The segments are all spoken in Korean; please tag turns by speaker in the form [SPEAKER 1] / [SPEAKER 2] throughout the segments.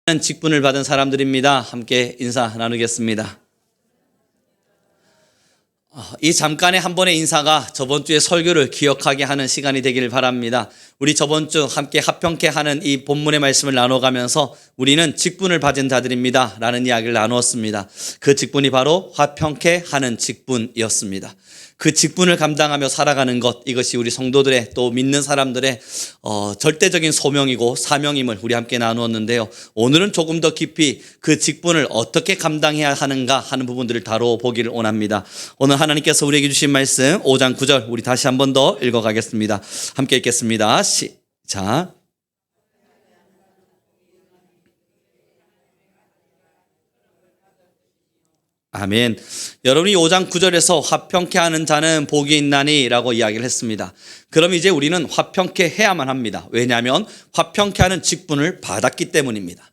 [SPEAKER 1] 직분을 받은 사람들입니다. 함께 인사 나누겠습니다. 이 잠깐의 한 번의 인사가 저번 주의 설교를 기억하게 하는 시간이 되기를 바랍니다. 우리 저번 주 함께 화평케 하는 이 본문의 말씀을 나눠가면서 우리는 직분을 받은 자들입니다 라는 이야기를 나누었습니다. 그 직분이 바로 화평케 하는 직분이었습니다. 그 직분을 감당하며 살아가는 것, 이것이 우리 성도들의, 또 믿는 사람들의 절대적인 소명이고 사명임을 우리 함께 나누었는데요. 오늘은 조금 더 깊이 그 직분을 어떻게 감당해야 하는가 하는 부분들을 다뤄보기를 원합니다. 오늘 하나님께서 우리에게 주신 말씀 5장 9절 우리 다시 한 번 더 읽어가겠습니다. 함께 읽겠습니다. 시작. 아멘. 여러분이 5장 9절에서 화평케 하는 자는 복이 있나니 라고 이야기를 했습니다. 그럼 이제 우리는 화평케 해야만 합니다. 왜냐하면 화평케 하는 직분을 받았기 때문입니다.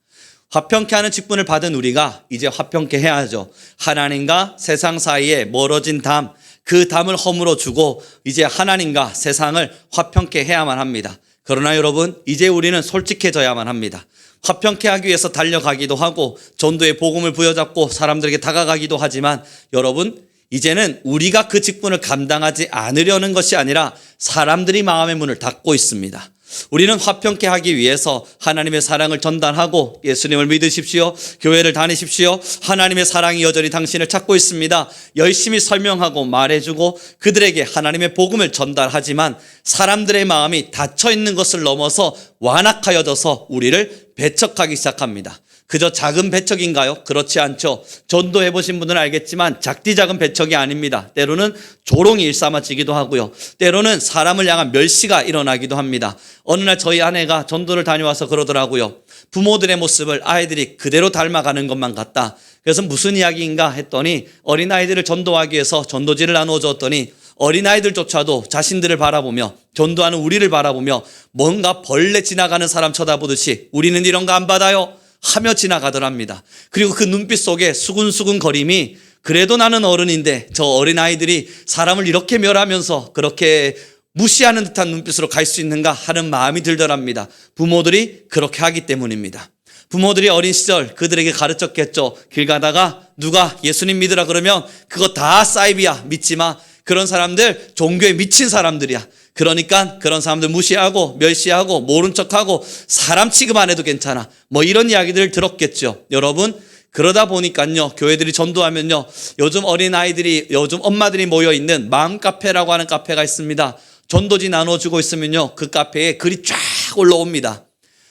[SPEAKER 1] 화평케 하는 직분을 받은 우리가 이제 화평케 해야죠. 하나님과 세상 사이에 멀어진 담, 그 담을 허물어 주고 이제 하나님과 세상을 화평케 해야만 합니다. 그러나 여러분, 이제 우리는 솔직해져야만 합니다. 화평케 하기 위해서 달려가기도 하고 전도의 복음을 부여잡고 사람들에게 다가가기도 하지만 여러분, 이제는 우리가 그 직분을 감당하지 않으려는 것이 아니라 사람들이 마음의 문을 닫고 있습니다. 우리는 화평케 하기 위해서 하나님의 사랑을 전달하고 예수님을 믿으십시오, 교회를 다니십시오, 하나님의 사랑이 여전히 당신을 찾고 있습니다, 열심히 설명하고 말해주고 그들에게 하나님의 복음을 전달하지만 사람들의 마음이 닫혀있는 것을 넘어서 완악하여져서 우리를 배척하기 시작합니다. 그저 작은 배척인가요? 그렇지 않죠. 전도해 보신 분들은 알겠지만 작디 작은 배척이 아닙니다. 때로는 조롱이 일삼아지기도 하고요. 때로는 사람을 향한 멸시가 일어나기도 합니다. 어느 날 저희 아내가 전도를 다녀와서 그러더라고요. 부모들의 모습을 아이들이 그대로 닮아가는 것만 같다. 그래서 무슨 이야기인가 했더니 어린아이들을 전도하기 위해서 전도지를 나누어 줬더니 어린아이들조차도 자신들을 바라보며 전도하는 우리를 바라보며 뭔가 벌레 지나가는 사람 쳐다보듯이 우리는 이런 거 안 받아요 하며 지나가더랍니다. 그리고 그 눈빛 속에 수근수근 거림이 그래도 나는 어른인데 저 어린아이들이 사람을 이렇게 멸하면서 그렇게 무시하는 듯한 눈빛으로 갈 수 있는가 하는 마음이 들더랍니다. 부모들이 그렇게 하기 때문입니다. 부모들이 어린 시절 그들에게 가르쳤겠죠. 길 가다가 누가 예수님 믿으라 그러면 그거 다 사이비야, 믿지 마. 그런 사람들 종교에 미친 사람들이야. 그러니까 그런 사람들 무시하고 멸시하고 모른 척하고 사람 취급 안 해도 괜찮아, 뭐 이런 이야기들을 들었겠죠. 여러분, 그러다 보니까요, 교회들이 전도하면요, 요즘 어린아이들이, 요즘 엄마들이 모여있는 마음 카페라고 하는 카페가 있습니다. 전도지 나눠주고 있으면요, 그 카페에 글이 쫙 올라옵니다.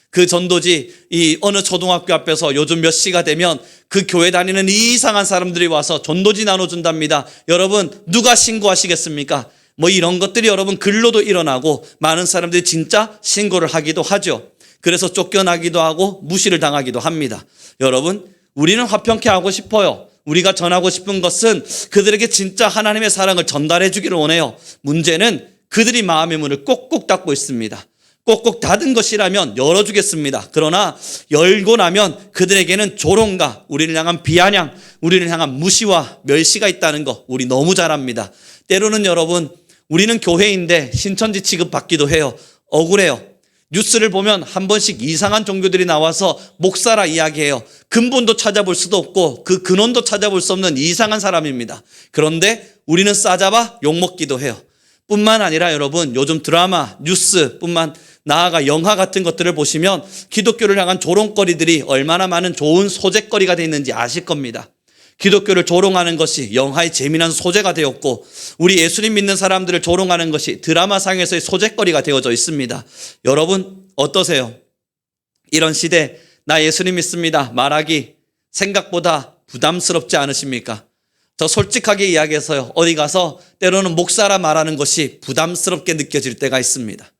[SPEAKER 1] 그 전도지, 이 어느 초등학교 앞에서 요즘 몇 시가 되면 그 교회 다니는 이상한 사람들이 와서 전도지 나눠준답니다. 여러분, 누가 신고하시겠습니까? 뭐 이런 것들이 여러분 글로도 일어나고 많은 사람들이 진짜 신고를 하기도 하죠. 그래서 쫓겨나기도 하고 무시를 당하기도 합니다. 여러분, 우리는 화평케 하고 싶어요. 우리가 전하고 싶은 것은 그들에게 진짜 하나님의 사랑을 전달해 주기를 원해요. 문제는 그들이 마음의 문을 꼭꼭 닫고 있습니다. 꼭꼭 닫은 것이라면 열어주겠습니다. 그러나 열고 나면 그들에게는 조롱과 우리를 향한 비아냥, 우리를 향한 무시와 멸시가 있다는 거 우리 너무 잘 압니다. 때로는 여러분, 우리는 교회인데 신천지 취급받기도 해요. 억울해요. 뉴스를 보면 한 번씩 이상한 종교들이 나와서 목사라 이야기해요. 근본도 찾아볼 수도 없고 그 근원도 찾아볼 수 없는 이상한 사람입니다. 그런데 우리는 싸잡아 욕먹기도 해요. 뿐만 아니라 여러분, 요즘 드라마, 뉴스 뿐만 나아가 영화 같은 것들을 보시면 기독교를 향한 조롱거리들이 얼마나 많은 좋은 소재거리가 되어 있는지 아실 겁니다. 기독교를 조롱하는 것이 영화의 재미난 소재가 되었고 우리 예수님 믿는 사람들을 조롱하는 것이 드라마상에서의 소재거리가 되어져 있습니다. 여러분, 어떠세요? 이런 시대 나 예수님 믿습니다 말하기 생각보다 부담스럽지 않으십니까? 저 솔직하게 이야기해서요, 어디 가서 때로는 목사라 말하는 것이 부담스럽게 느껴질 때가 있습니다.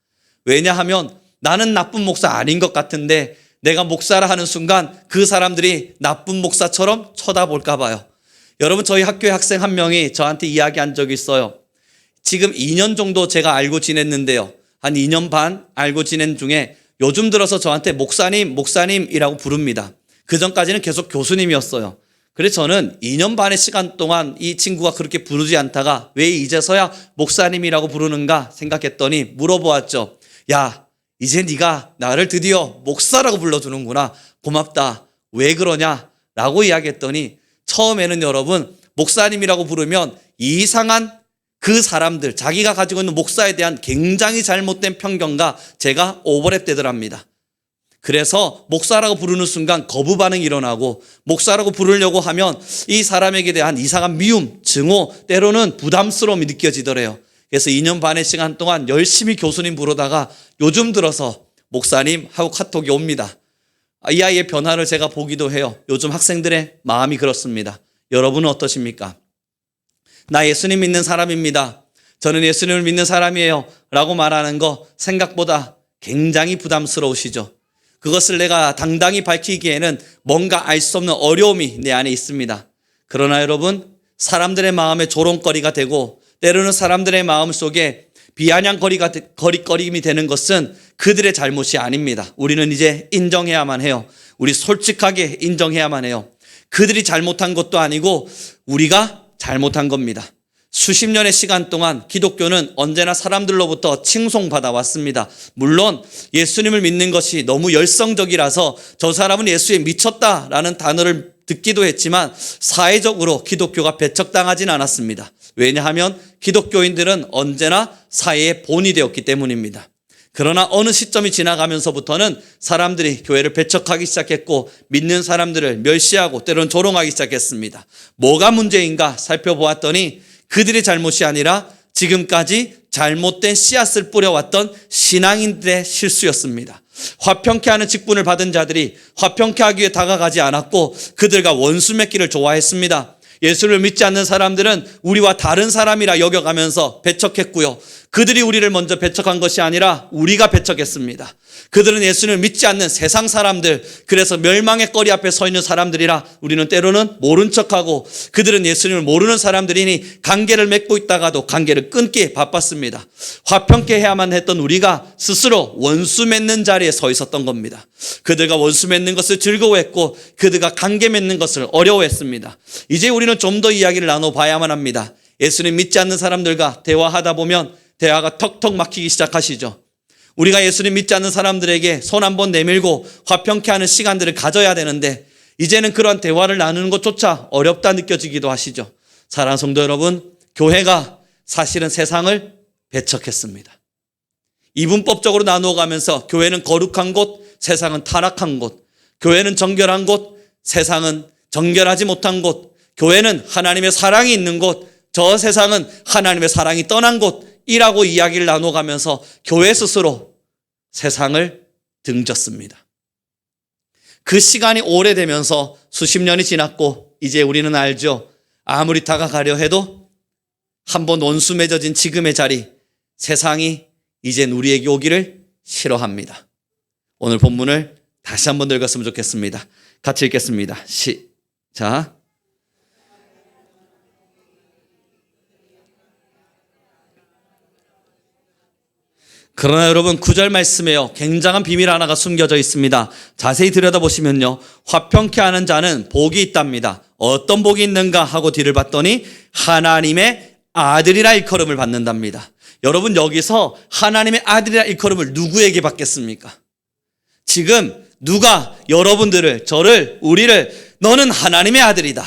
[SPEAKER 1] 왜냐하면 나는 나쁜 목사 아닌 것 같은데 내가 목사라 하는 순간 그 사람들이 나쁜 목사처럼 쳐다볼까 봐요. 여러분, 저희 학교의 학생 한 명이 저한테 이야기한 적이 있어요. 지금 2년 정도 제가 알고 지냈는데요, 한 2년 반 알고 지낸 중에 요즘 들어서 저한테 목사님, 목사님이라고 부릅니다. 그전까지는 계속 교수님이었어요. 그래서 저는 2년 반의 시간 동안 이 친구가 그렇게 부르지 않다가 왜 이제서야 목사님이라고 부르는가 생각했더니 물어보았죠. 야, 이제 네가 나를 드디어 목사라고 불러주는구나. 고맙다. 왜 그러냐? 라고 이야기했더니 처음에는 여러분 목사님이라고 부르면 이상한 그 사람들, 자기가 가지고 있는 목사에 대한 굉장히 잘못된 편견과 제가 오버랩되더랍니다. 그래서 목사라고 부르는 순간 거부 반응이 일어나고 목사라고 부르려고 하면 이 사람에게 대한 이상한 미움, 증오, 때로는 부담스러움이 느껴지더래요. 그래서 2년 반의 시간 동안 열심히 교수님 부르다가 요즘 들어서 목사님 하고 카톡이 옵니다. 이 아이의 변화를 제가 보기도 해요. 요즘 학생들의 마음이 그렇습니다. 여러분은 어떠십니까? 나 예수님 믿는 사람입니다. 저는 예수님을 믿는 사람이에요. 라고 말하는 거 생각보다 굉장히 부담스러우시죠? 그것을 내가 당당히 밝히기에는 뭔가 알 수 없는 어려움이 내 안에 있습니다. 그러나 여러분, 사람들의 마음에 조롱거리가 되고 때로는 사람들의 마음 속에 비아냥거림이 되는 것은 그들의 잘못이 아닙니다. 우리는 이제 인정해야만 해요. 우리 솔직하게 인정해야만 해요. 그들이 잘못한 것도 아니고 우리가 잘못한 겁니다. 수십 년의 시간 동안 기독교는 언제나 사람들로부터 칭송받아 왔습니다. 물론 예수님을 믿는 것이 너무 열성적이라서 저 사람은 예수에 미쳤다라는 단어를 듣기도 했지만 사회적으로 기독교가 배척당하진 않았습니다. 왜냐하면 기독교인들은 언제나 사회의 본이 되었기 때문입니다. 그러나 어느 시점이 지나가면서부터는 사람들이 교회를 배척하기 시작했고 믿는 사람들을 멸시하고 때로는 조롱하기 시작했습니다. 뭐가 문제인가 살펴보았더니 그들의 잘못이 아니라 지금까지 잘못된 씨앗을 뿌려왔던 신앙인들의 실수였습니다. 화평케 하는 직분을 받은 자들이 화평케 하기 위해 다가가지 않았고 그들과 원수 맺기를 좋아했습니다. 예수를 믿지 않는 사람들은 우리와 다른 사람이라 여겨가면서 배척했고요. 그들이 우리를 먼저 배척한 것이 아니라 우리가 배척했습니다. 그들은 예수를 믿지 않는 세상 사람들, 그래서 멸망의 거리 앞에 서 있는 사람들이라 우리는 때로는 모른 척하고 그들은 예수님을 모르는 사람들이니 관계를 맺고 있다가도 관계를 끊기에 바빴습니다. 화평케 해야만 했던 우리가 스스로 원수 맺는 자리에 서 있었던 겁니다. 그들과 원수 맺는 것을 즐거워했고 그들과 관계 맺는 것을 어려워했습니다. 이제 우리는 좀 더 이야기를 나눠봐야만 합니다. 예수님 믿지 않는 사람들과 대화하다 보면 대화가 턱턱 막히기 시작하시죠. 우리가 예수님 믿지 않는 사람들에게 손 한번 내밀고 화평케 하는 시간들을 가져야 되는데 이제는 그런 대화를 나누는 것조차 어렵다 느껴지기도 하시죠. 사랑하는 성도 여러분, 교회가 사실은 세상을 배척했습니다. 이분법적으로 나누어가면서 교회는 거룩한 곳, 세상은 타락한 곳, 교회는 정결한 곳, 세상은 정결하지 못한 곳, 교회는 하나님의 사랑이 있는 곳, 저 세상은 하나님의 사랑이 떠난 곳이라고 이야기를 나눠가면서 교회 스스로 세상을 등졌습니다. 그 시간이 오래되면서 수십 년이 지났고 이제 우리는 알죠. 아무리 다가가려 해도 한번 원수 맺어진 지금의 자리, 세상이 이젠 우리에게 오기를 싫어합니다. 오늘 본문을 다시 한번 읽었으면 좋겠습니다. 같이 읽겠습니다. 시작. 그러나 여러분 9절 말씀에요. 굉장한 비밀 하나가 숨겨져 있습니다. 자세히 들여다보시면요. 화평케 하는 자는 복이 있답니다. 어떤 복이 있는가 하고 뒤를 봤더니 하나님의 아들이라 일컬음을 받는답니다. 여러분 여기서 하나님의 아들이라 일컬음을 누구에게 받겠습니까? 지금 누가 여러분들을, 저를, 우리를 너는 하나님의 아들이다,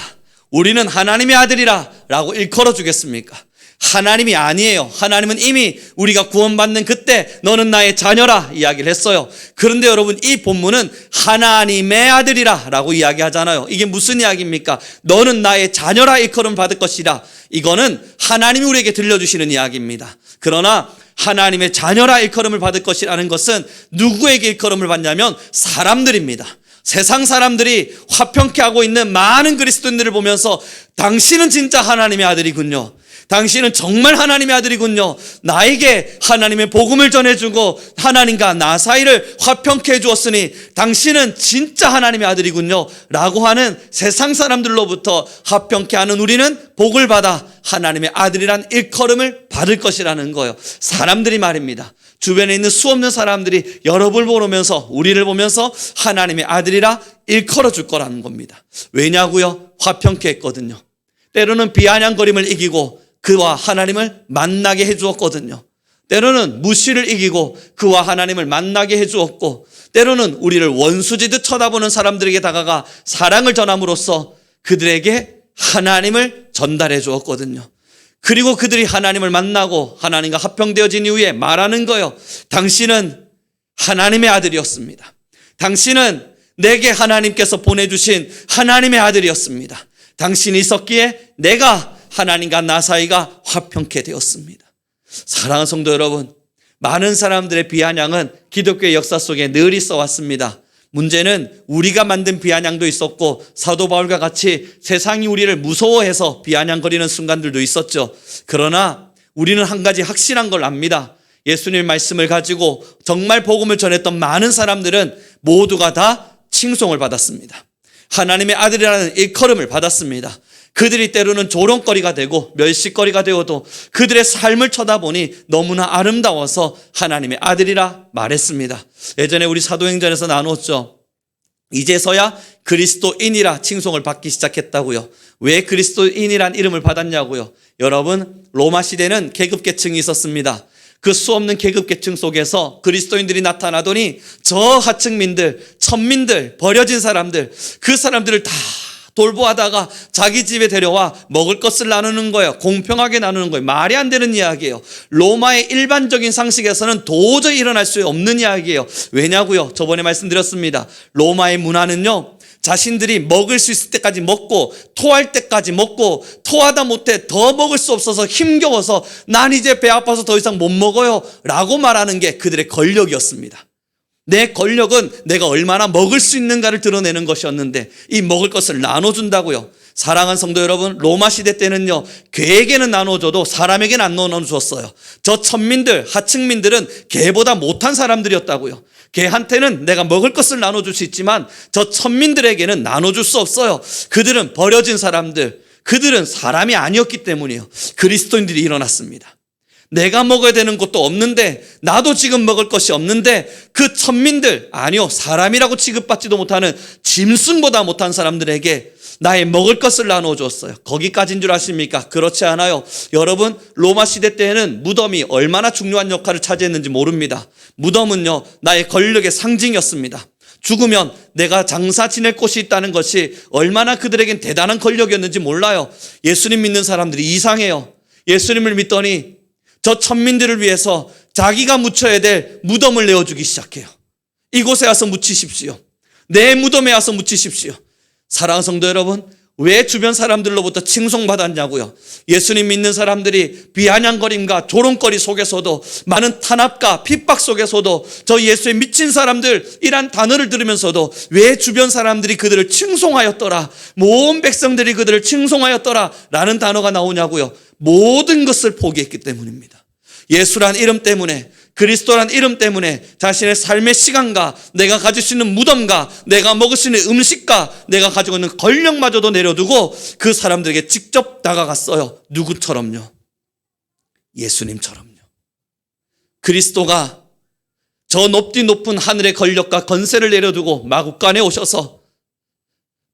[SPEAKER 1] 우리는 하나님의 아들이라 라고 일컬어 주겠습니까? 하나님이 아니에요. 하나님은 이미 우리가 구원받는 그때 너는 나의 자녀라 이야기를 했어요. 그런데 여러분 이 본문은 하나님의 아들이라 라고 이야기하잖아요. 이게 무슨 이야기입니까? 너는 나의 자녀라 일컬음 받을 것이라. 이거는 하나님이 우리에게 들려주시는 이야기입니다. 그러나 하나님의 자녀라 일컬음을 받을 것이라는 것은 누구에게 일컬음을 받냐면 사람들입니다. 세상 사람들이 화평케 하고 있는 많은 그리스도인들을 보면서 당신은 진짜 하나님의 아들이군요, 당신은 정말 하나님의 아들이군요, 나에게 하나님의 복음을 전해주고 하나님과 나 사이를 화평케 해주었으니 당신은 진짜 하나님의 아들이군요 라고 하는 세상 사람들로부터 화평케 하는 우리는 복을 받아 하나님의 아들이란 일컬음을 받을 것이라는 거예요. 사람들이 말입니다. 주변에 있는 수없는 사람들이 여러분을 보면서, 우리를 보면서 하나님의 아들이라 일컬어 줄 거라는 겁니다. 왜냐고요? 화평케 했거든요. 때로는 비아냥거림을 이기고 그와 하나님을 만나게 해주었거든요. 때로는 무시를 이기고 그와 하나님을 만나게 해주었고, 때로는 우리를 원수지듯 쳐다보는 사람들에게 다가가 사랑을 전함으로써 그들에게 하나님을 전달해 주었거든요. 그리고 그들이 하나님을 만나고 하나님과 합평되어진 이후에 말하는 거요, 당신은 하나님의 아들이었습니다. 당신은 내게 하나님께서 보내주신 하나님의 아들이었습니다. 당신이 있었기에 내가 하나님과 나 사이가 화평케 되었습니다. 사랑하는 성도 여러분, 많은 사람들의 비아냥은 기독교의 역사 속에 늘 있어 왔습니다. 문제는 우리가 만든 비아냥도 있었고, 사도 바울과 같이 세상이 우리를 무서워해서 비아냥거리는 순간들도 있었죠. 그러나 우리는 한 가지 확실한 걸 압니다. 예수님 말씀을 가지고 정말 복음을 전했던 많은 사람들은 모두가 다 칭송을 받았습니다. 하나님의 아들이라는 일컬음을 받았습니다. 그들이 때로는 조롱거리가 되고 멸시거리가 되어도 그들의 삶을 쳐다보니 너무나 아름다워서 하나님의 아들이라 말했습니다. 예전에 우리 사도행전에서 나눴죠. 이제서야 그리스도인이라 칭송을 받기 시작했다고요. 왜 그리스도인이란 이름을 받았냐고요. 여러분, 로마 시대는 계급계층이 있었습니다. 그 수없는 계급계층 속에서 그리스도인들이 나타나더니 저 하층민들, 천민들, 버려진 사람들, 그 사람들을 다 돌보하다가 자기 집에 데려와 먹을 것을 나누는 거예요. 공평하게 나누는 거예요. 말이 안 되는 이야기예요. 로마의 일반적인 상식에서는 도저히 일어날 수 없는 이야기예요. 왜냐고요? 저번에 말씀드렸습니다. 로마의 문화는요, 자신들이 먹을 수 있을 때까지 먹고 토할 때까지 먹고 토하다 못해 더 먹을 수 없어서 힘겨워서 난 이제 배 아파서 더 이상 못 먹어요 라고 말하는 게 그들의 권력이었습니다. 내 권력은 내가 얼마나 먹을 수 있는가를 드러내는 것이었는데 이 먹을 것을 나눠준다고요. 사랑하는 성도 여러분, 로마 시대 때는요, 개에게는 나눠줘도 사람에게는 안 나눠주었어요. 저 천민들, 하층민들은 개보다 못한 사람들이었다고요. 개한테는 내가 먹을 것을 나눠줄 수 있지만 저 천민들에게는 나눠줄 수 없어요. 그들은 버려진 사람들, 그들은 사람이 아니었기 때문이에요. 그리스도인들이 일어났습니다. 내가 먹어야 되는 것도 없는데, 나도 지금 먹을 것이 없는데 그 천민들, 아니요, 사람이라고 취급받지도 못하는 짐승보다 못한 사람들에게 나의 먹을 것을 나눠줬어요. 거기까지인 줄 아십니까? 그렇지 않아요. 여러분, 로마 시대 때에는 무덤이 얼마나 중요한 역할을 차지했는지 모릅니다. 무덤은요, 나의 권력의 상징이었습니다. 죽으면 내가 장사 지낼 곳이 있다는 것이 얼마나 그들에겐 대단한 권력이었는지 몰라요. 예수님 믿는 사람들이 이상해요. 예수님을 믿더니 저 천민들을 위해서 자기가 묻혀야 될 무덤을 내어주기 시작해요. 이곳에 와서 묻히십시오. 내 무덤에 와서 묻히십시오. 사랑하는 성도 여러분, 왜 주변 사람들로부터 칭송받았냐고요. 예수님 믿는 사람들이 비아냥거림과 조롱거리 속에서도, 많은 탄압과 핍박 속에서도 저 예수에 미친 사람들이란 단어를 들으면서도 왜 주변 사람들이 그들을 칭송하였더라, 모든 백성들이 그들을 칭송하였더라 라는 단어가 나오냐고요. 모든 것을 포기했기 때문입니다. 예수란 이름 때문에, 그리스도란 이름 때문에 자신의 삶의 시간과 내가 가질 수 있는 무덤과 내가 먹을 수 있는 음식과 내가 가지고 있는 권력마저도 내려두고 그 사람들에게 직접 다가갔어요. 누구처럼요? 예수님처럼요. 그리스도가 저 높디 높은 하늘의 권력과 건세를 내려두고 마국간에 오셔서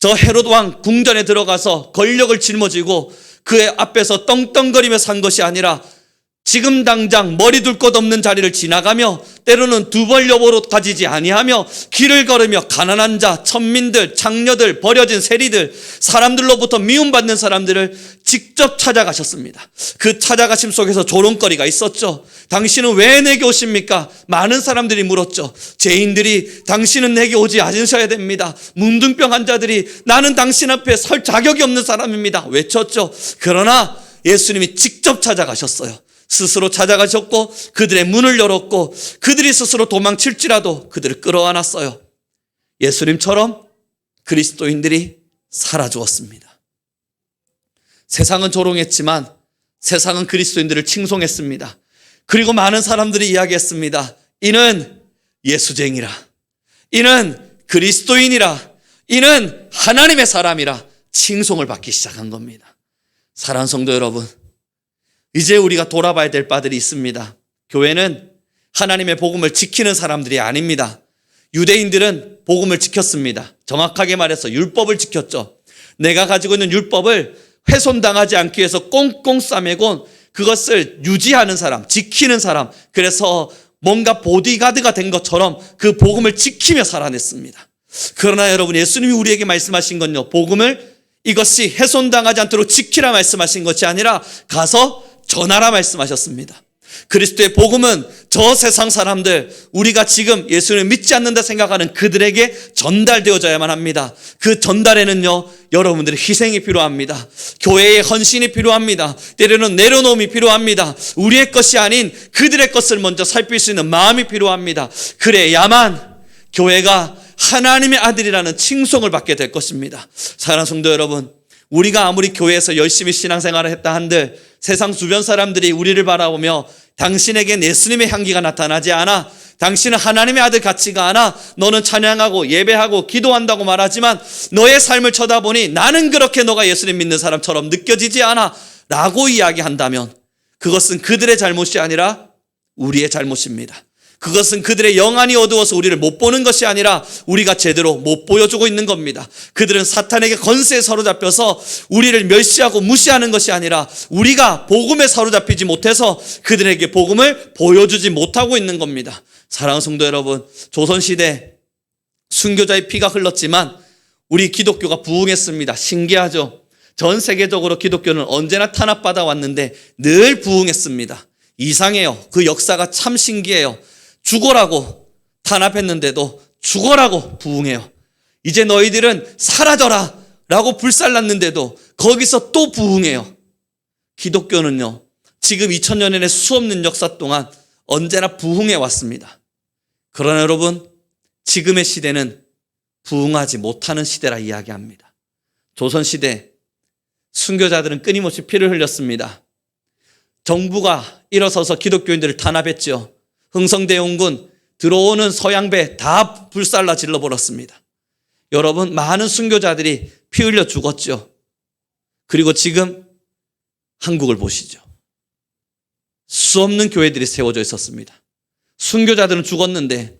[SPEAKER 1] 저 헤롯 왕 궁전에 들어가서 권력을 짊어지고 그의 앞에서 떵떵거리며 산 것이 아니라 지금 당장 머리 둘 것 없는 자리를 지나가며 때로는 두벌여보로 가지지 아니하며 길을 걸으며 가난한 자, 천민들, 장녀들, 버려진 세리들, 사람들로부터 미움받는 사람들을 직접 찾아가셨습니다. 그 찾아가심 속에서 조롱거리가 있었죠. 당신은 왜 내게 오십니까? 많은 사람들이 물었죠. 죄인들이 당신은 내게 오지 않으셔야 됩니다. 문둥병 환자들이 나는 당신 앞에 설 자격이 없는 사람입니다 외쳤죠. 그러나 예수님이 직접 찾아가셨어요. 스스로 찾아가셨고 그들의 문을 열었고 그들이 스스로 도망칠지라도 그들을 끌어안았어요. 예수님처럼 그리스도인들이 살아주었습니다. 세상은 조롱했지만 세상은 그리스도인들을 칭송했습니다. 그리고 많은 사람들이 이야기했습니다. 이는 예수쟁이라, 이는 그리스도인이라, 이는 하나님의 사람이라 칭송을 받기 시작한 겁니다. 사랑하는 성도 여러분, 이제 우리가 돌아봐야 될 바들이 있습니다. 교회는 하나님의 복음을 지키는 사람들이 아닙니다. 유대인들은 복음을 지켰습니다. 정확하게 말해서 율법을 지켰죠. 내가 가지고 있는 율법을 훼손당하지 않기 위해서 꽁꽁 싸매곤 그것을 유지하는 사람, 지키는 사람, 그래서 뭔가 보디가드가 된 것처럼 그 복음을 지키며 살아냈습니다. 그러나 여러분, 예수님이 우리에게 말씀하신 건요, 복음을 이것이 훼손당하지 않도록 지키라 말씀하신 것이 아니라 가서 전하라 말씀하셨습니다. 그리스도의 복음은 저 세상 사람들, 우리가 지금 예수를 믿지 않는다 생각하는 그들에게 전달되어져야만 합니다. 그 전달에는요, 여러분들의 희생이 필요합니다. 교회의 헌신이 필요합니다. 때로는 내려놓음이 필요합니다. 우리의 것이 아닌 그들의 것을 먼저 살필 수 있는 마음이 필요합니다. 그래야만 교회가 하나님의 아들이라는 칭송을 받게 될 것입니다. 사랑하는 성도 여러분, 우리가 아무리 교회에서 열심히 신앙생활을 했다 한들 세상 주변 사람들이 우리를 바라보며 당신에겐 예수님의 향기가 나타나지 않아, 당신은 하나님의 아들 같지가 않아, 너는 찬양하고 예배하고 기도한다고 말하지만 너의 삶을 쳐다보니 나는 그렇게 너가 예수님 믿는 사람처럼 느껴지지 않아 라고 이야기한다면 그것은 그들의 잘못이 아니라 우리의 잘못입니다. 그것은 그들의 영안이 어두워서 우리를 못 보는 것이 아니라 우리가 제대로 못 보여주고 있는 겁니다. 그들은 사탄에게 건세에 사로잡혀서 우리를 멸시하고 무시하는 것이 아니라 우리가 복음에 사로잡히지 못해서 그들에게 복음을 보여주지 못하고 있는 겁니다. 사랑하는 성도 여러분, 조선시대 순교자의 피가 흘렀지만 우리 기독교가 부흥했습니다. 신기하죠? 전 세계적으로 기독교는 언제나 탄압받아 왔는데 늘 부흥했습니다. 이상해요. 그 역사가 참 신기해요. 죽어라고 탄압했는데도 죽어라고 부흥해요. 이제 너희들은 사라져라 라고 불살랐는데도 거기서 또 부흥해요. 기독교는요, 지금 2000년의 수없는 역사 동안 언제나 부흥해 왔습니다. 그러나 여러분, 지금의 시대는 부흥하지 못하는 시대라 이야기합니다. 조선시대 순교자들은 끊임없이 피를 흘렸습니다. 정부가 일어서서 기독교인들을 탄압했죠. 흥성대원군 들어오는 서양배 다 불살라 질러버렸습니다. 여러분, 많은 순교자들이 피 흘려 죽었죠. 그리고 지금 한국을 보시죠. 수없는 교회들이 세워져 있었습니다. 순교자들은 죽었는데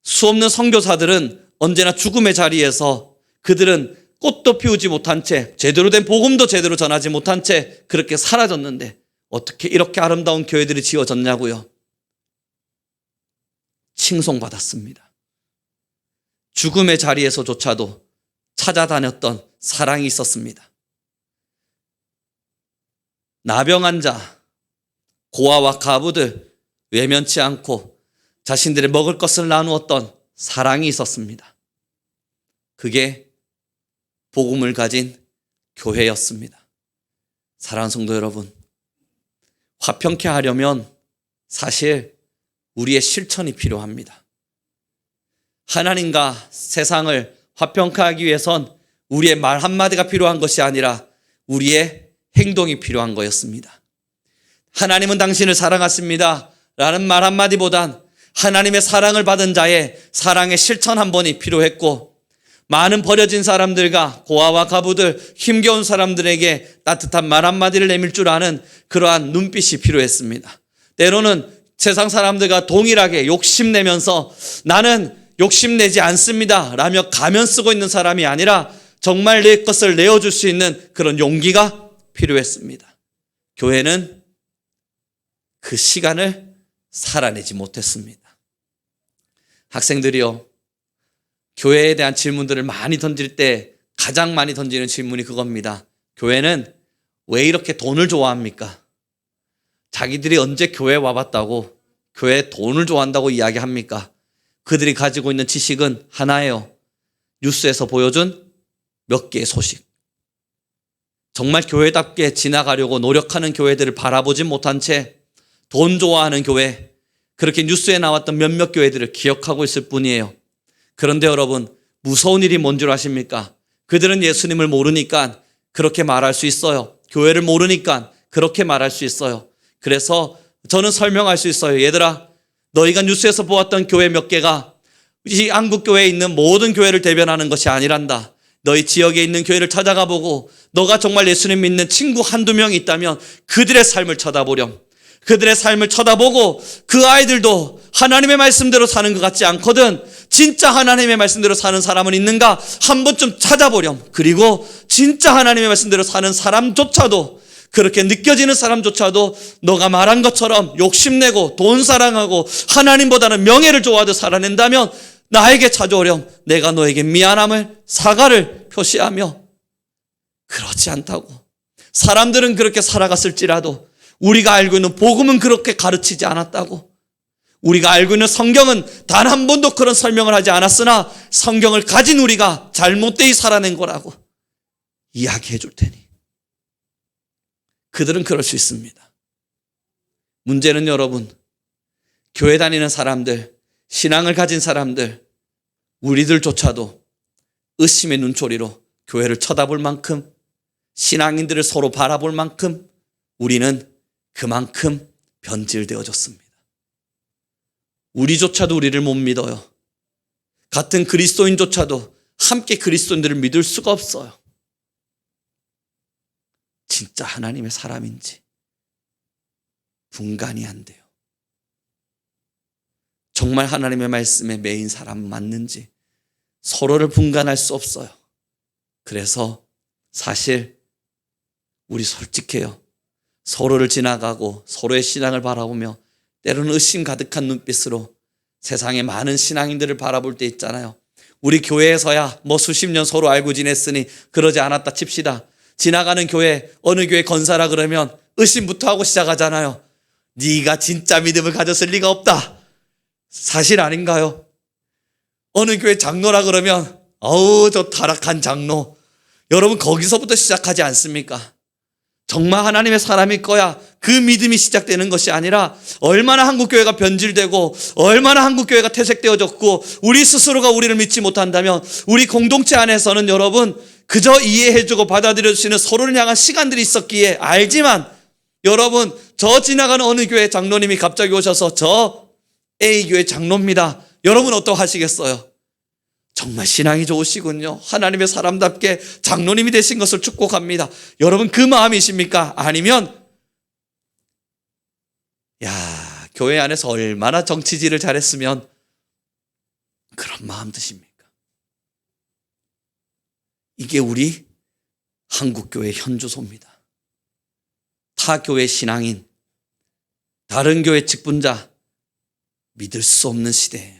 [SPEAKER 1] 수없는 선교사들은 언제나 죽음의 자리에서 그들은 꽃도 피우지 못한 채, 제대로 된 복음도 제대로 전하지 못한 채 그렇게 사라졌는데 어떻게 이렇게 아름다운 교회들이 지어졌냐고요. 칭송받았습니다. 죽음의 자리에서조차도 찾아다녔던 사랑이 있었습니다. 나병한 자, 고아와 가부들 외면치 않고 자신들의 먹을 것을 나누었던 사랑이 있었습니다. 그게 복음을 가진 교회였습니다. 사랑하는 성도 여러분, 화평케 하려면 사실 우리의 실천이 필요합니다. 하나님과 세상을 화평케 하기 위해선 우리의 말 한마디가 필요한 것이 아니라 우리의 행동이 필요한 거였습니다. 하나님은 당신을 사랑하십니다 라는 말 한마디보단 하나님의 사랑을 받은 자의 사랑의 실천 한 번이 필요했고, 많은 버려진 사람들과 고아와 가부들, 힘겨운 사람들에게 따뜻한 말 한마디를 내밀 줄 아는 그러한 눈빛이 필요했습니다. 때로는 세상 사람들과 동일하게 욕심내면서 나는 욕심내지 않습니다 라며 가면 쓰고 있는 사람이 아니라 정말 내 것을 내어줄 수 있는 그런 용기가 필요했습니다. 교회는 그 시간을 살아내지 못했습니다. 학생들이요, 교회에 대한 질문들을 많이 던질 때 가장 많이 던지는 질문이 그겁니다. 교회는 왜 이렇게 돈을 좋아합니까? 자기들이 언제 교회에 와봤다고 교회에 돈을 좋아한다고 이야기합니까? 그들이 가지고 있는 지식은 하나예요. 뉴스에서 보여준 몇 개의 소식. 정말 교회답게 지나가려고 노력하는 교회들을 바라보지 못한 채 돈 좋아하는 교회, 그렇게 뉴스에 나왔던 몇몇 교회들을 기억하고 있을 뿐이에요. 그런데 여러분, 무서운 일이 뭔 줄 아십니까? 그들은 예수님을 모르니까 그렇게 말할 수 있어요. 교회를 모르니까 그렇게 말할 수 있어요. 그래서 저는 설명할 수 있어요. 얘들아, 너희가 뉴스에서 보았던 교회 몇 개가 이 한국교회에 있는 모든 교회를 대변하는 것이 아니란다. 너희 지역에 있는 교회를 찾아가 보고 너가 정말 예수님 믿는 친구 한두 명이 있다면 그들의 삶을 쳐다보렴. 그들의 삶을 쳐다보고 그 아이들도 하나님의 말씀대로 사는 것 같지 않거든. 진짜 하나님의 말씀대로 사는 사람은 있는가 한 번쯤 찾아보렴. 그리고 진짜 하나님의 말씀대로 사는 사람조차도 그렇게 느껴지는 사람조차도 너가 말한 것처럼 욕심내고 돈 사랑하고 하나님보다는 명예를 좋아하듯 살아낸다면 나에게 찾아오렴. 내가 너에게 미안함을, 사과를 표시하며, 그렇지 않다고. 사람들은 그렇게 살아갔을지라도 우리가 알고 있는 복음은 그렇게 가르치지 않았다고. 우리가 알고 있는 성경은 단 한 번도 그런 설명을 하지 않았으나 성경을 가진 우리가 잘못되이 살아낸 거라고 이야기해 줄 테니. 그들은 그럴 수 있습니다. 문제는 여러분, 교회 다니는 사람들, 신앙을 가진 사람들, 우리들조차도 의심의 눈초리로 교회를 쳐다볼 만큼, 신앙인들을 서로 바라볼 만큼 우리는 그만큼 변질되어졌습니다. 우리조차도 우리를 못 믿어요. 같은 그리스도인조차도 함께 그리스도인들을 믿을 수가 없어요. 진짜 하나님의 사람인지 분간이 안 돼요. 정말 하나님의 말씀에 매인 사람 맞는지 서로를 분간할 수 없어요. 그래서 사실 우리 솔직해요. 서로를 지나가고 서로의 신앙을 바라보며 때로는 의심 가득한 눈빛으로 세상의 많은 신앙인들을 바라볼 때 있잖아요. 우리 교회에서야 뭐 수십 년 서로 알고 지냈으니 그러지 않았다 칩시다. 지나가는 교회, 어느 교회 건사라 그러면 의심부터 하고 시작하잖아요. 네가 진짜 믿음을 가졌을 리가 없다. 사실 아닌가요? 어느 교회 장로라 그러면 어우 저 타락한 장로. 여러분 거기서부터 시작하지 않습니까? 정말 하나님의 사람일 거야. 그 믿음이 시작되는 것이 아니라 얼마나 한국교회가 변질되고 얼마나 한국교회가 퇴색되어졌고 우리 스스로가 우리를 믿지 못한다면 우리 공동체 안에서는 여러분 그저 이해해주고 받아들여주시는 서로를 향한 시간들이 있었기에 알지만 여러분 저 지나가는 어느 교회 장로님이 갑자기 오셔서 저 A교회 장로입니다. 여러분 어떠하시겠어요? 정말 신앙이 좋으시군요. 하나님의 사람답게 장로님이 되신 것을 축복합니다. 여러분 그 마음이십니까? 아니면 야 교회 안에서 얼마나 정치질을 잘했으면 그런 마음 드십니까? 이게 우리 한국교회 현주소입니다. 타 교회 신앙인, 다른 교회 직분자 믿을 수 없는 시대예요.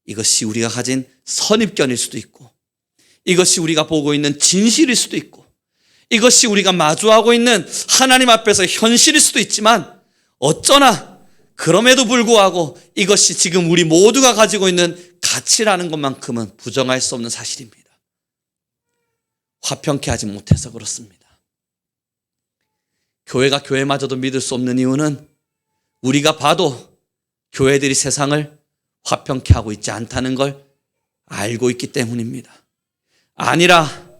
[SPEAKER 1] 이것이 우리가 가진 선입견일 수도 있고 이것이 우리가 보고 있는 진실일 수도 있고 이것이 우리가 마주하고 있는 하나님 앞에서 현실일 수도 있지만 어쩌나 그럼에도 불구하고 이것이 지금 우리 모두가 가지고 있는 가치라는 것만큼은 부정할 수 없는 사실입니다. 화평케 하지 못해서 그렇습니다. 교회가 교회마저도 믿을 수 없는 이유는 우리가 봐도 교회들이 세상을 화평케 하고 있지 않다는 걸 알고 있기 때문입니다. 아니야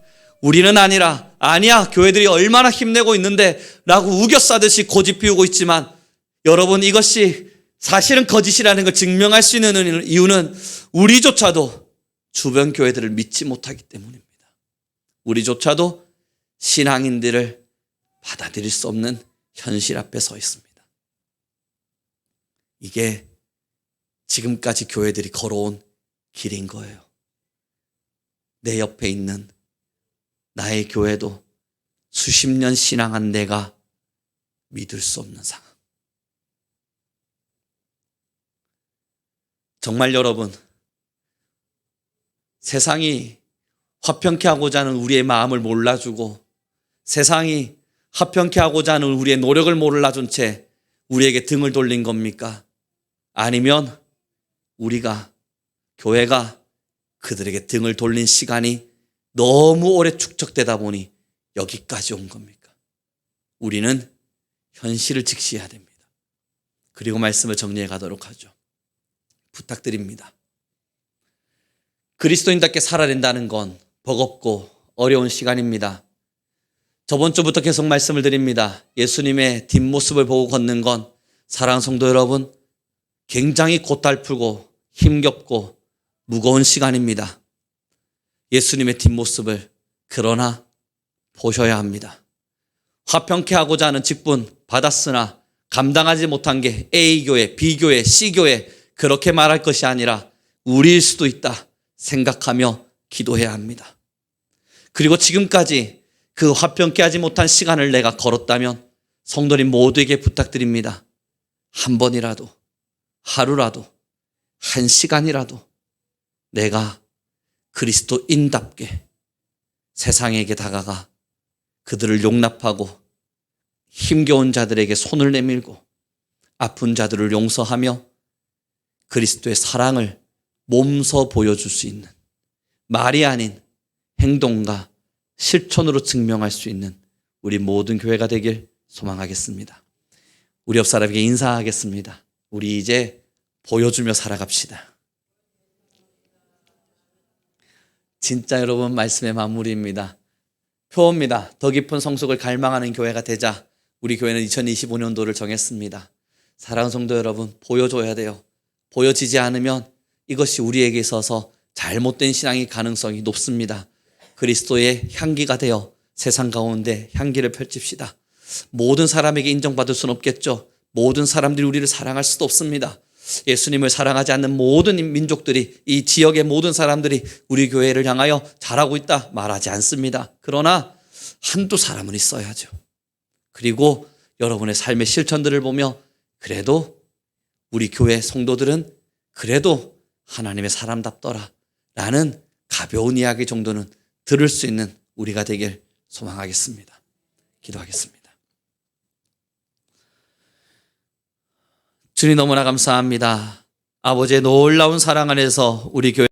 [SPEAKER 1] 교회들이 얼마나 힘내고 있는데 라고 우겨싸듯이 고집 피우고 있지만 여러분 이것이 사실은 거짓이라는 걸 증명할 수 있는 이유는 우리조차도 주변 교회들을 믿지 못하기 때문입니다. 우리조차도 신앙인들을 받아들일 수 없는 현실 앞에 서 있습니다. 이게 지금까지 교회들이 걸어온 길인 거예요. 내 옆에 있는 나의 교회도 수십 년 신앙한 내가 믿을 수 없는 상황. 정말 여러분, 세상이 화평케 하고자 하는 우리의 마음을 몰라주고 세상이 화평케 하고자 하는 우리의 노력을 몰라준 채 우리에게 등을 돌린 겁니까? 아니면 우리가, 교회가 그들에게 등을 돌린 시간이 너무 오래 축적되다 보니 여기까지 온 겁니까? 우리는 현실을 직시해야 됩니다. 그리고 말씀을 정리해 가도록 하죠. 부탁드립니다. 그리스도인답게 살아야 된다는 건 버겁고 어려운 시간입니다. 저번 주부터 계속 말씀을 드립니다. 예수님의 뒷모습을 보고 걷는 건 사랑하는 성도 여러분 굉장히 고달프고 힘겹고 무거운 시간입니다. 예수님의 뒷모습을 그러나 보셔야 합니다. 화평케 하고자 하는 직분 받았으나 감당하지 못한 게 A교회, B교회, C교회 그렇게 말할 것이 아니라 우리일 수도 있다 생각하며 기도해야 합니다. 그리고 지금까지 그 화평케 하지 못한 시간을 내가 걸었다면 성도님 모두에게 부탁드립니다. 한 번이라도, 하루라도, 한 시간이라도 내가 그리스도인답게 세상에게 다가가 그들을 용납하고 힘겨운 자들에게 손을 내밀고 아픈 자들을 용서하며 그리스도의 사랑을 몸소 보여줄 수 있는, 말이 아닌 행동과 실천으로 증명할 수 있는 우리 모든 교회가 되길 소망하겠습니다. 우리 옆 사람에게 인사하겠습니다. 우리 이제 보여주며 살아갑시다. 진짜 여러분, 말씀의 마무리입니다. 표어입니다. 더 깊은 성숙을 갈망하는 교회가 되자 우리 교회는 2025년도를 정했습니다. 사랑하는 성도 여러분, 보여줘야 돼요. 보여지지 않으면 이것이 우리에게 있어서 잘못된 신앙의 가능성이 높습니다. 그리스도의 향기가 되어 세상 가운데 향기를 펼칩시다. 모든 사람에게 인정받을 수는 없겠죠. 모든 사람들이 우리를 사랑할 수도 없습니다. 예수님을 사랑하지 않는 모든 민족들이, 이 지역의 모든 사람들이 우리 교회를 향하여 잘하고 있다 말하지 않습니다. 그러나 한두 사람은 있어야죠. 그리고 여러분의 삶의 실천들을 보며 그래도 우리 교회 성도들은 그래도 하나님의 사람답더라 라는 가벼운 이야기 정도는 들을 수 있는 우리가 되길 소망하겠습니다. 기도하겠습니다. 주님, 너무나 감사합니다. 아버지의 놀라운 사랑 안에서 우리 교회